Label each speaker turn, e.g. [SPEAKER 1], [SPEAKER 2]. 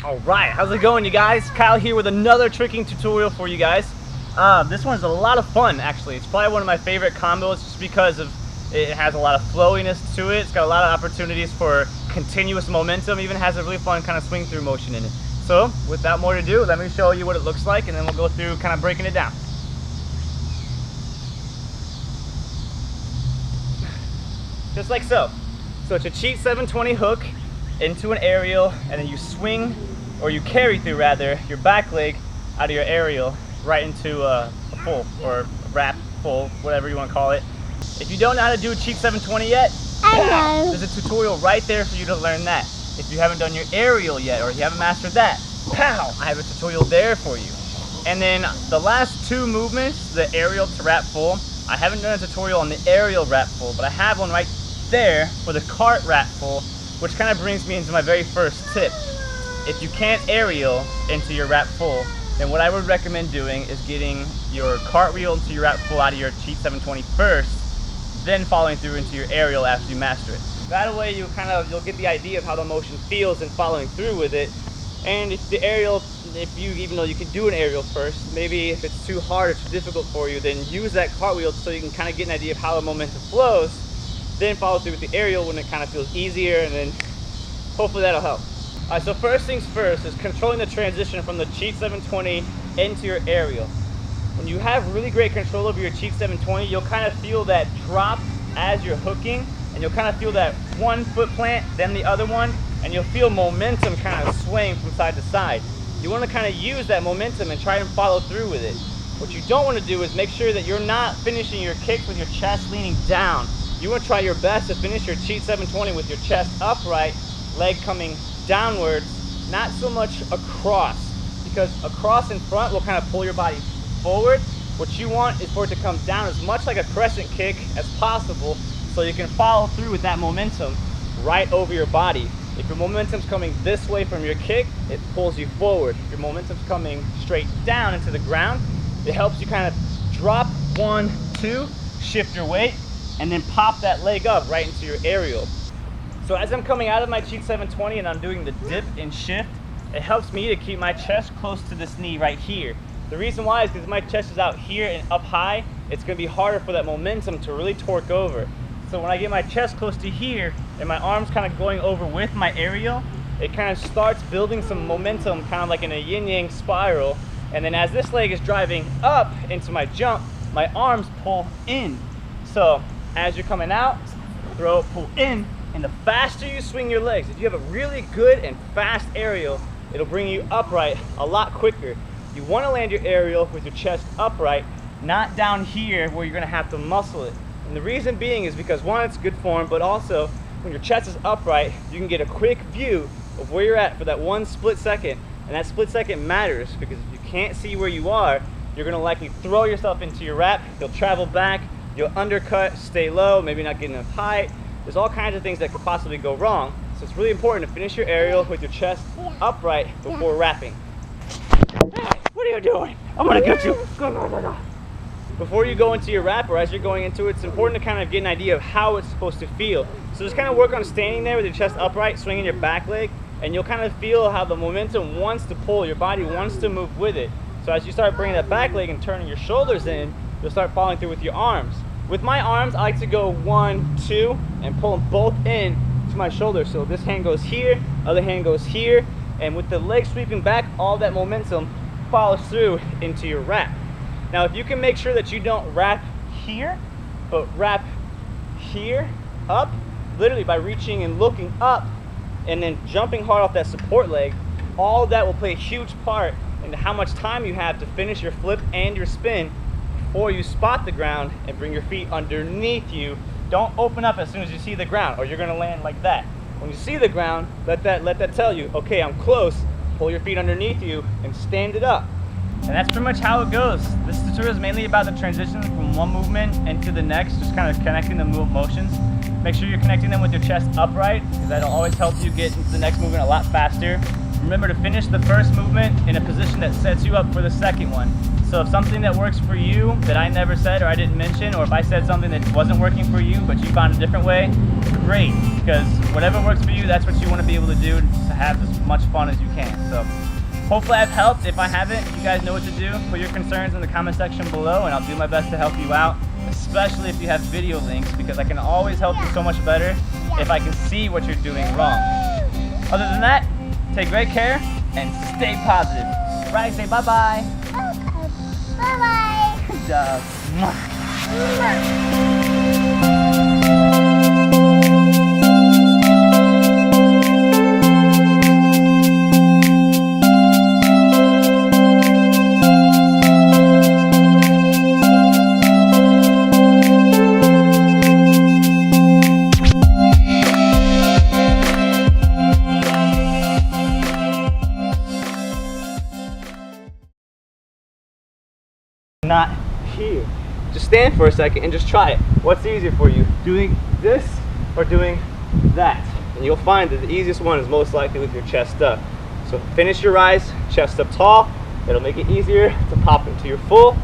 [SPEAKER 1] Alright, how's it going, you guys? Kyle here with another tricking tutorial for you guys. This one's a lot of fun, actually. It's probably one of my favorite combos just because of it has a lot of flowiness to it. It's got a lot of opportunities for continuous momentum, even has a really fun kind of swing through motion in it. So, without more to do, let me show you what it looks like and then we'll go through kind of breaking it down. Just like so. So it's a cheat 720 hook into an aerial, and then you swing, or you carry through rather, your back leg out of your aerial right into a full, or a wrap full, whatever you want to call it. If you don't know how to do a cheat 720 yet, there's a tutorial right there for you to learn that. If you haven't done your aerial yet, or if you haven't mastered that, pow, I have a tutorial there for you. And then the last two movements, the aerial to wrap full, I haven't done a tutorial on the aerial wrap full, but I have one right there for the cart wrap full, which kind of brings me into my very first tip. If you can't aerial into your wrap full, then what I would recommend doing is getting your cartwheel into your wrap full out of your cheat 720 first, then following through into your aerial after you master it. That way you'll get the idea of how the motion feels and following through with it. And if the aerial, even though you can do an aerial first, maybe if it's too hard or too difficult for you, then use that cartwheel so you can kind of get an idea of how the momentum flows, then follow through with the aerial when it kind of feels easier, and then hopefully that'll help. Alright, so first things first is controlling the transition from the cheat 720 into your aerial. When you have really great control over your cheat 720, you'll kind of feel that drop as you're hooking, and you'll kind of feel that one foot plant, then the other one, and you'll feel momentum kind of swaying from side to side. You want to kind of use that momentum and try and follow through with it. What you don't want to do is make sure that you're not finishing your kicks with your chest leaning down. You want to try your best to finish your cheat 720 with your chest upright, leg coming downwards, not so much across, because across in front will kind of pull your body forward. What you want is for it to come down as much like a crescent kick as possible, so you can follow through with that momentum right over your body. If your momentum's coming this way from your kick, it pulls you forward. If your momentum's coming straight down into the ground, it helps you kind of drop 1, 2, shift your weight, and then pop that leg up right into your aerial. So as I'm coming out of my cheat 720 and I'm doing the dip and shift, it helps me to keep my chest close to this knee right here. The reason why is because my chest is out here and up high, it's going to be harder for that momentum to really torque over. So when I get my chest close to here and my arms kind of going over with my aerial, it kind of starts building some momentum, kind of like in a yin-yang spiral. And then as this leg is driving up into my jump, my arms pull in. So as you're coming out, throw, pull in, and the faster you swing your legs, if you have a really good and fast aerial, it'll bring you upright a lot quicker. You want to land your aerial with your chest upright, not down here where you're going to have to muscle it. And the reason being is because, one, it's good form, but also when your chest is upright, you can get a quick view of where you're at for that one split second. And that split second matters, because if you can't see where you are, you're going to likely throw yourself into your wrap, you'll travel back, you'll undercut, stay low, maybe not get enough height. There's all kinds of things that could possibly go wrong. So it's really important to finish your aerial with your chest upright before wrapping. What are you doing? I'm gonna get you. Before you go into your wrap, or as you're going into it, it's important to kind of get an idea of how it's supposed to feel. So just kind of work on standing there with your chest upright, swinging your back leg, and you'll kind of feel how the momentum wants to pull, your body wants to move with it. So as you start bringing that back leg and turning your shoulders in, you'll start following through with your arms. With my arms, I like to go 1, 2, and pull them both in to my shoulders. So this hand goes here, other hand goes here, and with the leg sweeping back, all that momentum follows through into your wrap. Now, if you can make sure that you don't wrap here, but wrap here, up, literally by reaching and looking up, and then jumping hard off that support leg, all of that will play a huge part into how much time you have to finish your flip and your spin before you spot the ground and bring your feet underneath you. Don't open up as soon as you see the ground, or you're gonna land like that. When you see the ground, let that tell you, okay, I'm close. Pull your feet underneath you and stand it up. And that's pretty much how it goes. This tutorial is mainly about the transition from one movement into the next, just kind of connecting the motions. Make sure you're connecting them with your chest upright, because that'll always help you get into the next movement a lot faster. Remember to finish the first movement in a position that sets you up for the second one. So if something that works for you that I never said or I didn't mention, or if I said something that wasn't working for you but you found a different way, great, because whatever works for you, that's what you want to be able to do to have as much fun as you can. So hopefully I've helped. If I haven't, you guys know what to do. Put your concerns in the comment section below and I'll do my best to help you out, especially if you have video links, because I can always help you so much better if I can see what you're doing wrong. Other than that, take great care and stay positive. Right, say bye-bye.
[SPEAKER 2] Bye-bye.
[SPEAKER 1] Good job. Not here. Just stand for a second and just try it. What's easier for you, doing this or doing that? And you'll find that the easiest one is most likely with your chest up. So finish your rise, chest up tall. It'll make it easier to pop into your full